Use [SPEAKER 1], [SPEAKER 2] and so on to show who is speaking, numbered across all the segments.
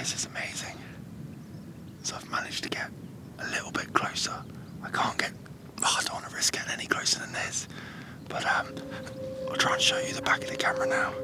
[SPEAKER 1] This is amazing. So I've managed to get a little bit closer. I can't get, I don't want to risk getting any closer than this. But I'll try and show you the back of the camera now.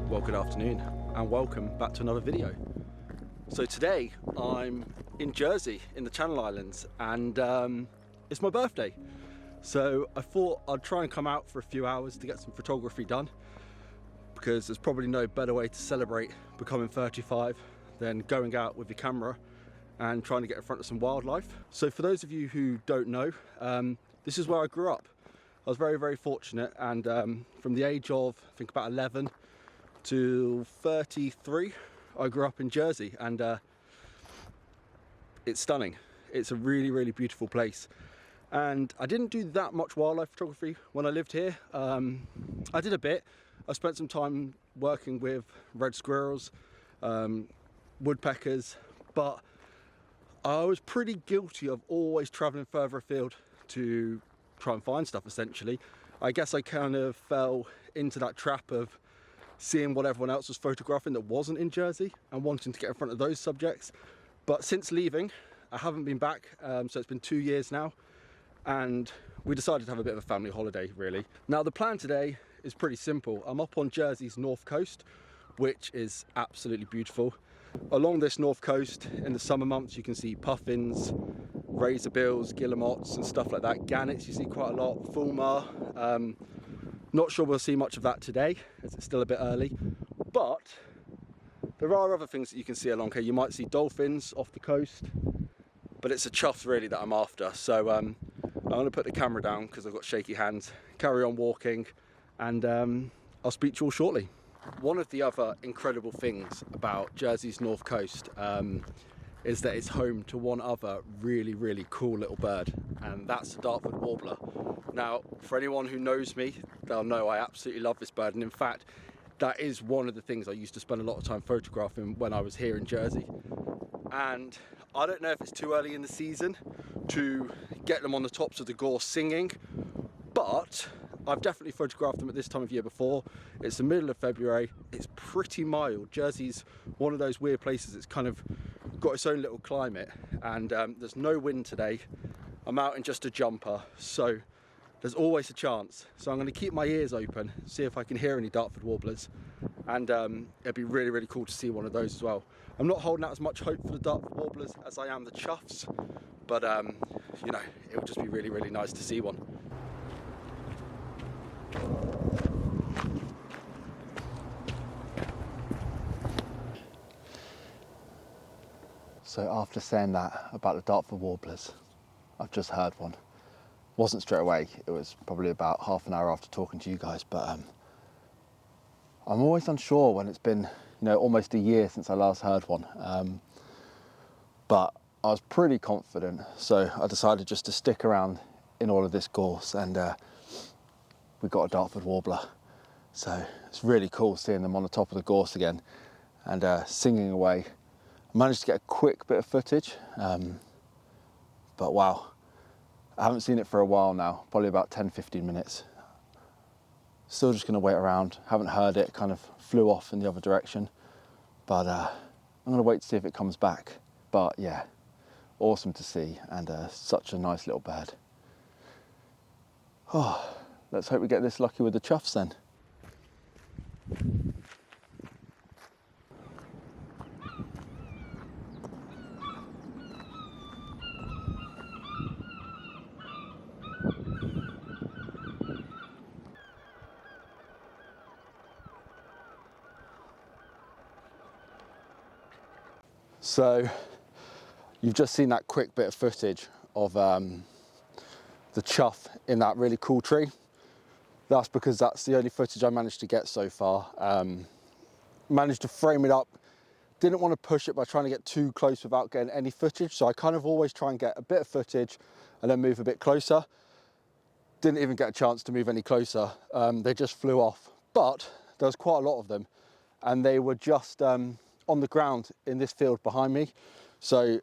[SPEAKER 2] Well, good afternoon and welcome back to another video. So today I'm in Jersey in the Channel Islands and it's my birthday. So I thought I'd try and come out for a few hours to get some photography done, because there's probably no better way to celebrate becoming 35 than going out with your camera and trying to get in front of some wildlife. So for those of you who don't know, this is where I grew up. I was very, very fortunate, and from the age of, I think, about 11 to 33, I grew up in Jersey, and it's stunning. It's a really, really beautiful place. And I didn't do that much wildlife photography when I lived here. I did a bit. I spent some time working with red squirrels, woodpeckers, but I was pretty guilty of always traveling further afield to try and find stuff, essentially. I guess I kind of fell into that trap of seeing what everyone else was photographing that wasn't in Jersey and wanting to get in front of those subjects. But since leaving, I haven't been back, so it's been 2 years now, and we decided to have a bit of a family holiday, really. Now the plan today is pretty simple. I'm up on Jersey's north coast, which is absolutely beautiful. Along this north coast in the summer months you can see puffins, razorbills, guillemots and stuff like that. Gannets you see quite a lot, fulmar. Not sure we'll see much of that today, as it's still a bit early, but there are other things that you can see along here. You might see dolphins off the coast, but it's the choughs really that I'm after. So I'm going to put the camera down because I've got shaky hands, carry on walking, and I'll speak to you all shortly. One of the other incredible things about Jersey's north coast is that it's home to one other really, really cool little bird, and that's the Dartford warbler. Now, for anyone who knows me, they'll know I absolutely love this bird, and in fact, that is one of the things I used to spend a lot of time photographing when I was here in Jersey. And I don't know if it's too early in the season to get them on the tops of the gorse singing, but I've definitely photographed them at this time of year before. It's the middle of February, it's pretty mild. Jersey's one of those weird places that's kind of got its own little climate, and there's no wind today. I'm out in just a jumper, so there's always a chance. So I'm going to keep my ears open, see if I can hear any Dartford warblers, and it'd be really, really cool to see one of those as well. I'm not holding out as much hope for the Dartford warblers as I am the choughs, but you know, it would just be really, really nice to see one. So after saying that about the Dartford warblers, I've just heard one. Wasn't straight away, it was probably about half an hour after talking to you guys, but I'm always unsure when it's been, you know, almost a year since I last heard one. But I was pretty confident, so I decided just to stick around in all of this gorse, and we got a Dartford warbler. So it's really cool seeing them on the top of the gorse again and singing away. I managed to get a quick bit of footage. But wow, I haven't seen it for a while now, probably about 10-15 minutes. Still just gonna wait around, haven't heard it, kind of flew off in the other direction. But I'm gonna wait to see if it comes back. But yeah, awesome to see, and such a nice little bird. Oh, let's hope we get this lucky with the choughs then. So you've just seen that quick bit of footage of the chough in that really cool tree. That's because that's the only footage I managed to get so far. Managed to frame it up. Didn't want to push it by trying to get too close without getting any footage. So I kind of always try and get a bit of footage and then move a bit closer. Didn't even get a chance to move any closer. They just flew off. But there was quite a lot of them, and they were just on the ground in this field behind me. So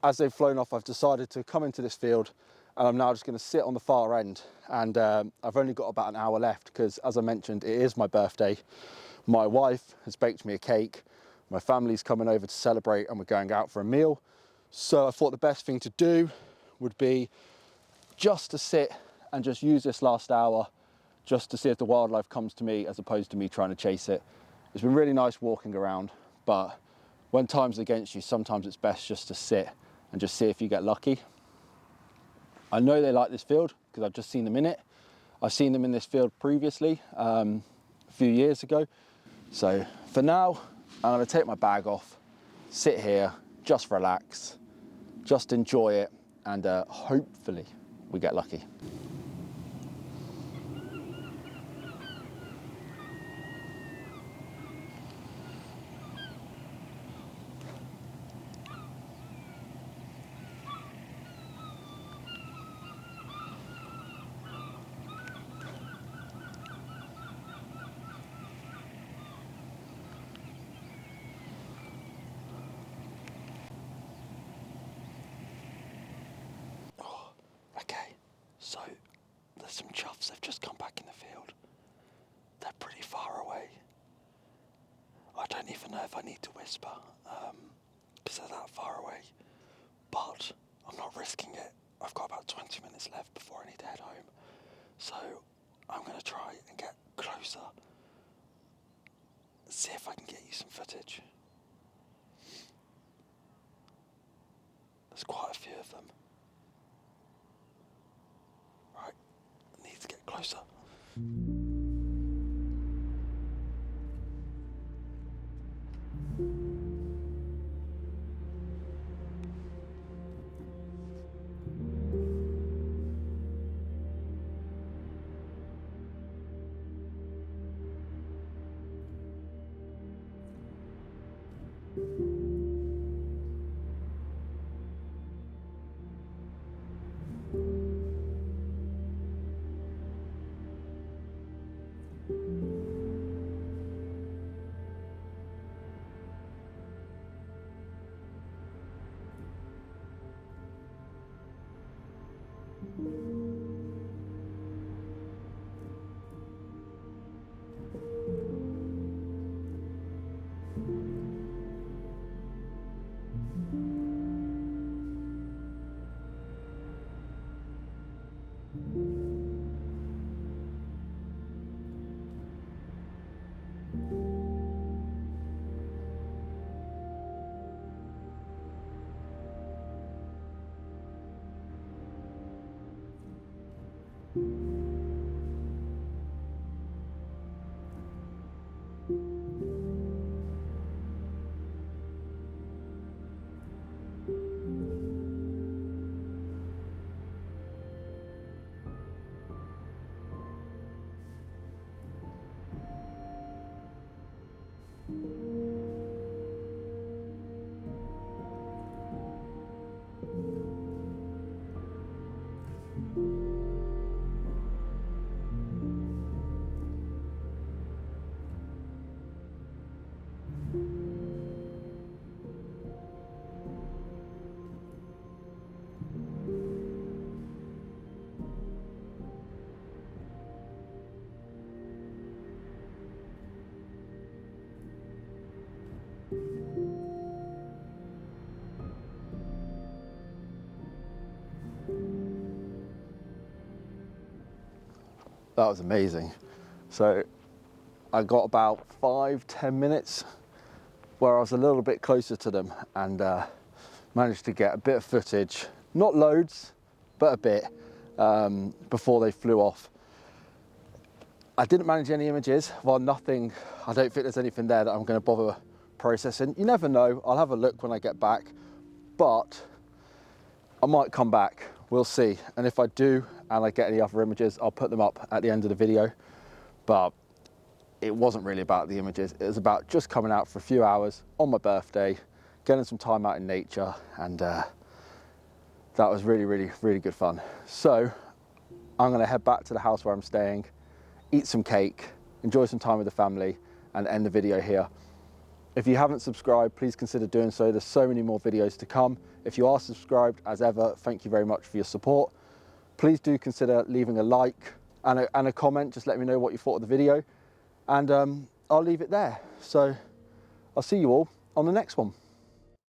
[SPEAKER 2] as they've flown off, I've decided to come into this field, and I'm now just going to sit on the far end. And I've only got about an hour left because, as I mentioned, it is my birthday. My wife has baked me a cake. My family's coming over to celebrate, and we're going out for a meal. So I thought the best thing to do would be just to sit and just use this last hour just to see if the wildlife comes to me, as opposed to me trying to chase it. It's been really nice walking around, but when time's against you, sometimes it's best just to sit and just see if you get lucky. I know they like this field because I've just seen them in it. I've seen them in this field previously, a few years ago. So for now, I'm gonna take my bag off, sit here, just relax, just enjoy it, and hopefully we get lucky. Okay, so there's some choughs, they've just come back in the field. They're pretty far away. I don't even know if I need to whisper, because they're that far away. But I'm not risking it. I've got about 20 minutes left before I need to head home. So I'm going to try and get closer. See if I can get you some footage. There's quite a few of them. Right, I need to get closer. that was amazing. So I got about 5-10 minutes where I was a little bit closer to them and managed to get a bit of footage, not loads, but a bit, before they flew off. I didn't manage any images. Well, nothing, I don't think there's anything there that I'm going to bother processing. You never know, I'll have a look when I get back, but I might come back, we'll see. And if I do, and I get any other images, I'll put them up at the end of the video. But it wasn't really about the images, it was about just coming out for a few hours on my birthday, getting some time out in nature, and that was really, really, really good fun. So I'm gonna head back to the house where I'm staying, eat some cake, enjoy some time with the family, and end the video here. If you haven't subscribed, please consider doing so. There's so many more videos to come. If you are subscribed, as ever, thank you very much for your support. Please do consider leaving a like and a comment. Just let me know what you thought of the video. And I'll leave it there. So I'll see you all on the next one.